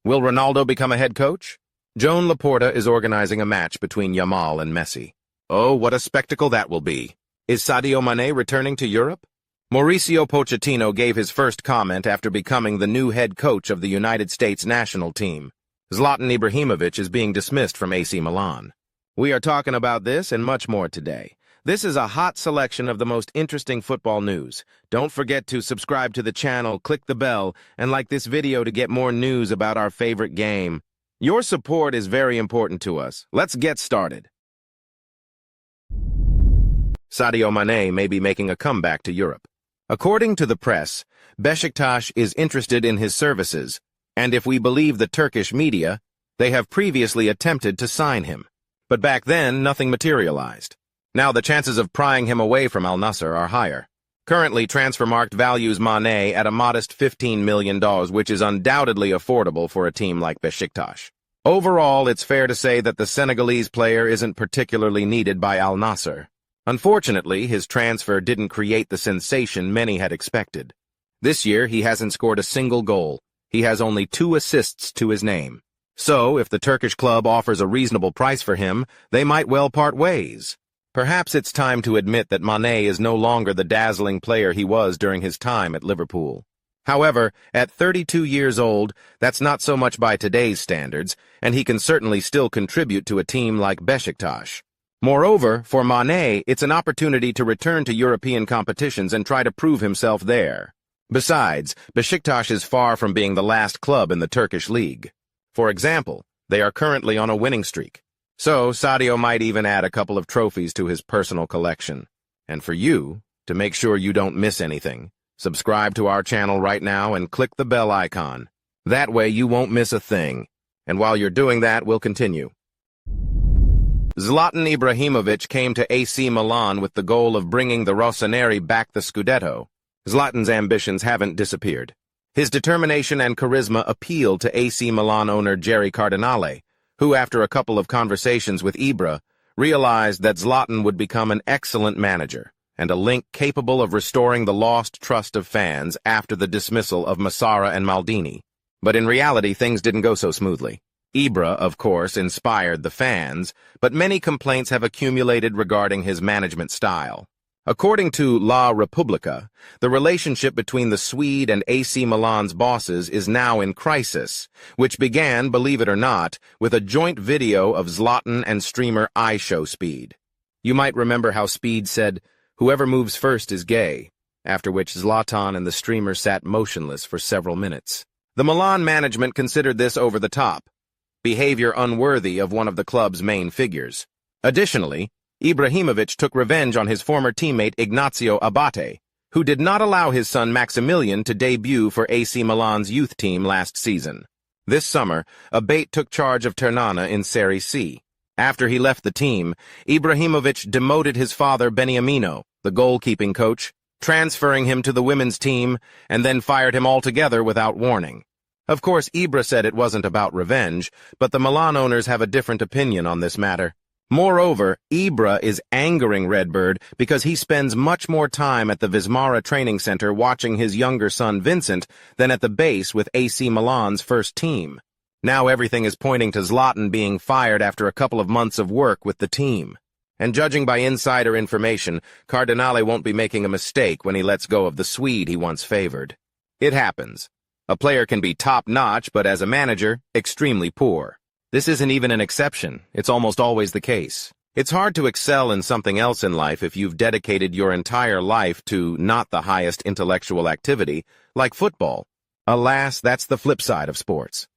Will Ronaldo become a head coach? Joan Laporta is organizing a match between Yamal and Messi. Oh, what a spectacle that will be. Is Sadio Mané returning to Europe? Mauricio Pochettino gave his first comment after becoming the new head coach of the United States national team. Zlatan Ibrahimovic is being dismissed from AC Milan. We are talking about this and much more today. This is a hot selection of the most interesting football news. Don't forget to subscribe to the channel, click the bell, and like this video to get more news about our favorite game. Your support is very important to us. Let's get started. Sadio Mané may be making a comeback to Europe. According to the press, Beşiktaş is interested in his services, and if we believe the Turkish media, they have previously attempted to sign him. But back then, nothing materialized. Now the chances of prying him away from Al Nassr are higher. Currently, Transfermarkt values Mané at a modest $15 million, which is undoubtedly affordable for a team like Beşiktaş. Overall, it's fair to say that the Senegalese player isn't particularly needed by Al Nassr. Unfortunately, his transfer didn't create the sensation many had expected. This year, he hasn't scored a single goal. He has only 2 assists to his name. So, if the Turkish club offers a reasonable price for him, they might well part ways. Perhaps it's time to admit that Mané is no longer the dazzling player he was during his time at Liverpool. However, at 32 years old, that's not so much by today's standards, and he can certainly still contribute to a team like Beşiktaş. Moreover, for Mané, it's an opportunity to return to European competitions and try to prove himself there. Besides, Beşiktaş is far from being the last club in the Turkish league. For example, they are currently on a winning streak. So, Sadio might even add a couple of trophies to his personal collection. And for you, to make sure you don't miss anything, subscribe to our channel right now and click the bell icon. That way you won't miss a thing. And while you're doing that, we'll continue. Zlatan Ibrahimovic came to AC Milan with the goal of bringing the Rossoneri back the Scudetto. Zlatan's ambitions haven't disappeared. His determination and charisma appealed to AC Milan owner Jerry Cardinale, who, after a couple of conversations with Ibra, realized that Zlatan would become an excellent manager and a link capable of restoring the lost trust of fans after the dismissal of Massara and Maldini. But in reality, things didn't go so smoothly. Ibra, of course, inspired the fans, but many complaints have accumulated regarding his management style. According to La Repubblica, the relationship between the Swede and AC Milan's bosses is now in crisis, which began, believe it or not, with a joint video of Zlatan and streamer iShowSpeed. You might remember how Speed said, "Whoever moves first is gay," after which Zlatan and the streamer sat motionless for several minutes. The Milan management considered this over the top, behavior unworthy of one of the club's main figures. Additionally, Ibrahimovic took revenge on his former teammate Ignacio Abate, who did not allow his son Maximilian to debut for AC Milan's youth team last season. This summer, Abate took charge of Ternana in Serie C. After he left the team, Ibrahimovic demoted his father Beniamino, the goalkeeping coach, transferring him to the women's team, and then fired him altogether without warning. Of course, Ibra said it wasn't about revenge, but the Milan owners have a different opinion on this matter. Moreover, Ibra is angering Redbird because he spends much more time at the Vismara training center watching his younger son Vincent than at the base with AC Milan's first team. Now everything is pointing to Zlatan being fired after a couple of months of work with the team. And judging by insider information, Cardinale won't be making a mistake when he lets go of the Swede he once favored. It happens. A player can be top-notch, but as a manager, extremely poor. This isn't even an exception. It's almost always the case. It's hard to excel in something else in life if you've dedicated your entire life to not the highest intellectual activity, like football. Alas, that's the flip side of sports.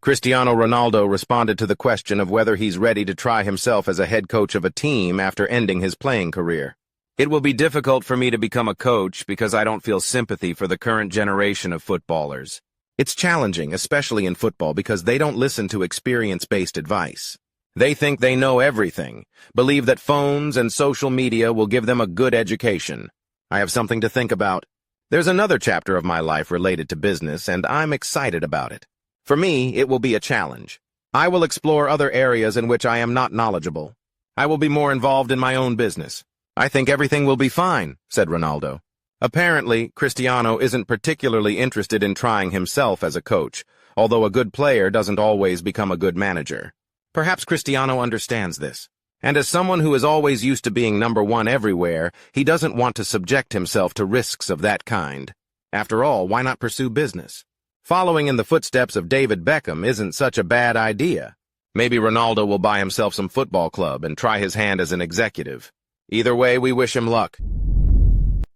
Cristiano Ronaldo responded to the question of whether he's ready to try himself as a head coach of a team after ending his playing career. "It will be difficult for me to become a coach because I don't feel sympathy for the current generation of footballers. It's challenging, especially in football, because they don't listen to experience-based advice. They think they know everything, believe that phones and social media will give them a good education. I have something to think about. There's another chapter of my life related to business, and I'm excited about it. For me, it will be a challenge. I will explore other areas in which I am not knowledgeable. I will be more involved in my own business. I think everything will be fine," said Ronaldo. Apparently, Cristiano isn't particularly interested in trying himself as a coach, although a good player doesn't always become a good manager. Perhaps Cristiano understands this. And as someone who is always used to being number one everywhere, he doesn't want to subject himself to risks of that kind. After all, why not pursue business? Following in the footsteps of David Beckham isn't such a bad idea. Maybe Ronaldo will buy himself some football club and try his hand as an executive. Either way, we wish him luck.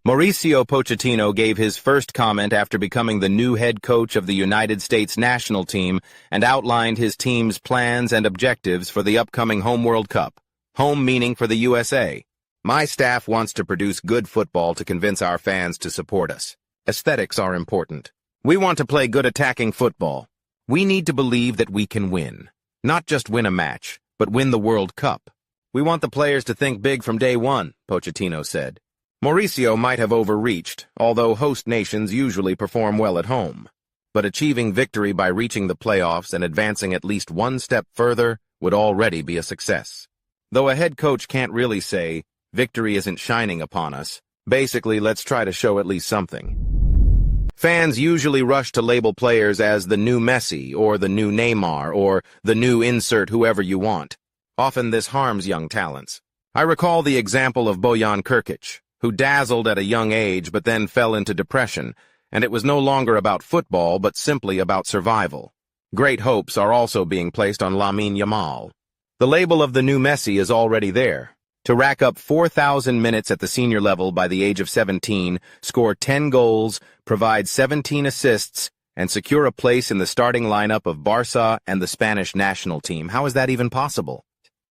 Mauricio Pochettino gave his first comment after becoming the new head coach of the United States national team and outlined his team's plans and objectives for the upcoming Home World Cup. Home meaning for the USA. My staff wants to produce good football to convince our fans to support us. Aesthetics are important. We want to play good attacking football. We need to believe that we can win. Not just win a match, but win the World Cup. We want the players to think big from day one, Pochettino said. Mauricio might have overreached, although host nations usually perform well at home. But achieving victory by reaching the playoffs and advancing at least one step further would already be a success. Though a head coach can't really say, victory isn't shining upon us, basically let's try to show at least something. Fans usually rush to label players as the new Messi or the new Neymar or the new insert whoever you want. Often this harms young talents. I recall the example of Bojan Krkić, who dazzled at a young age but then fell into depression, and it was no longer about football but simply about survival. Great hopes are also being placed on Lamine Yamal. The label of the new Messi is already there. To rack up 4,000 minutes at the senior level by the age of 17, score 10 goals, provide 17 assists, and secure a place in the starting lineup of Barca and the Spanish national team. How is that even possible?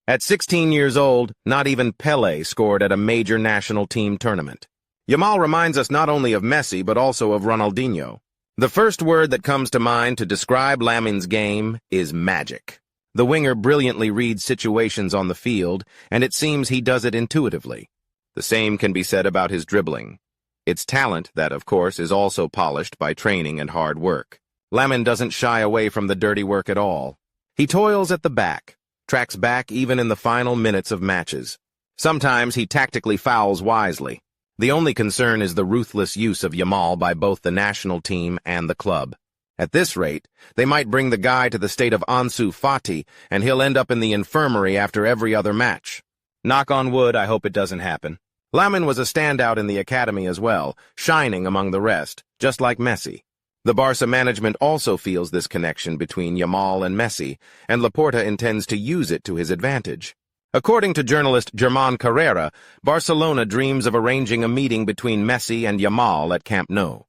At 16 years old, not even Pelé scored at a major national team tournament. Yamal reminds us not only of Messi but also of Ronaldinho. The first word that comes to mind to describe Lamine's game is magic. The winger brilliantly reads situations on the field, and it seems he does it intuitively. The same can be said about his dribbling. It's talent that, of course, is also polished by training and hard work. Lamine doesn't shy away from the dirty work at all. He toils at the back, tracks back even in the final minutes of matches. Sometimes he tactically fouls wisely. The only concern is the ruthless use of Yamal by both the national team and the club. At this rate, they might bring the guy to the state of Ansu Fati, and he'll end up in the infirmary after every other match. Knock on wood, I hope it doesn't happen. Lamine was a standout in the academy as well, shining among the rest, just like Messi. The Barca management also feels this connection between Yamal and Messi, and Laporta intends to use it to his advantage. According to journalist Germán Carrera, Barcelona dreams of arranging a meeting between Messi and Yamal at Camp Nou.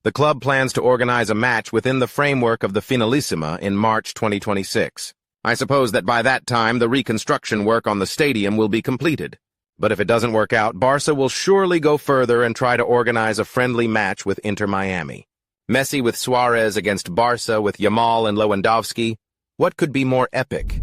The club plans to organize a match within the framework of the Finalissima in March 2026. I suppose that by that time the reconstruction work on the stadium will be completed. But if it doesn't work out, Barca will surely go further and try to organize a friendly match with Inter Miami. Messi with Suarez against Barca with Yamal and Lewandowski. What could be more epic?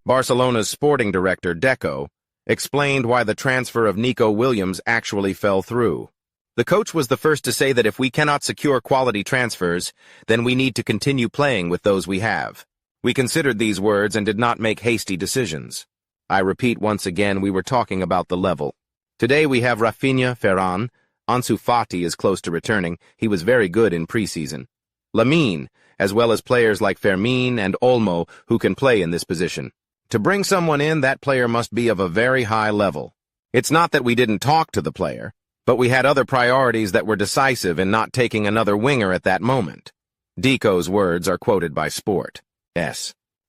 Barcelona's sporting director, Deco, explained why the transfer of Nico Williams actually fell through. The coach was the first to say that if we cannot secure quality transfers, then we need to continue playing with those we have. We considered these words and did not make hasty decisions. I repeat once again, we were talking about the level. Today we have Raphinha, Ferran. Ansu Fati is close to returning. He was very good in preseason. Lamine, as well as players like Fermin and Olmo who can play in this position. To bring someone in, that player must be of a very high level. It's not that we didn't talk to the player, but we had other priorities that were decisive in not taking another winger at that moment. Deco's words are quoted by Sport.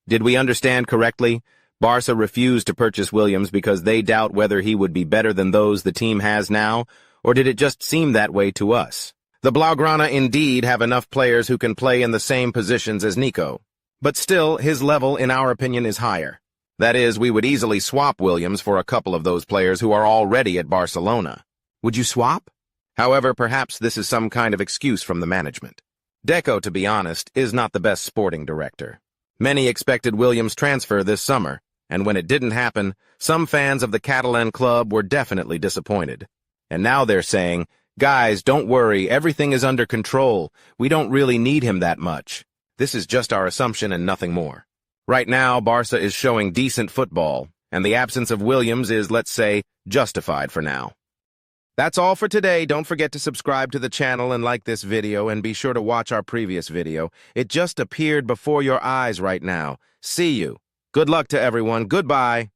Did we understand correctly? Barca refused to purchase Williams because they doubt whether he would be better than those the team has now, or did it just seem that way to us? The Blaugrana indeed have enough players who can play in the same positions as Nico. But still, his level, in our opinion, is higher. That is, we would easily swap Williams for a couple of those players who are already at Barcelona. Would you swap? However, perhaps this is some kind of excuse from the management. Deco, to be honest, is not the best sporting director. Many expected Williams' transfer this summer, and when it didn't happen, some fans of the Catalan club were definitely disappointed. And now they're saying, guys, don't worry, everything is under control. We don't really need him that much. This is just our assumption and nothing more. Right now, Barca is showing decent football, and the absence of Williams is, let's say, justified for now. That's all for today. Don't forget to subscribe to the channel and like this video, and be sure to watch our previous video. It just appeared before your eyes right now. See you. Good luck to everyone. Goodbye.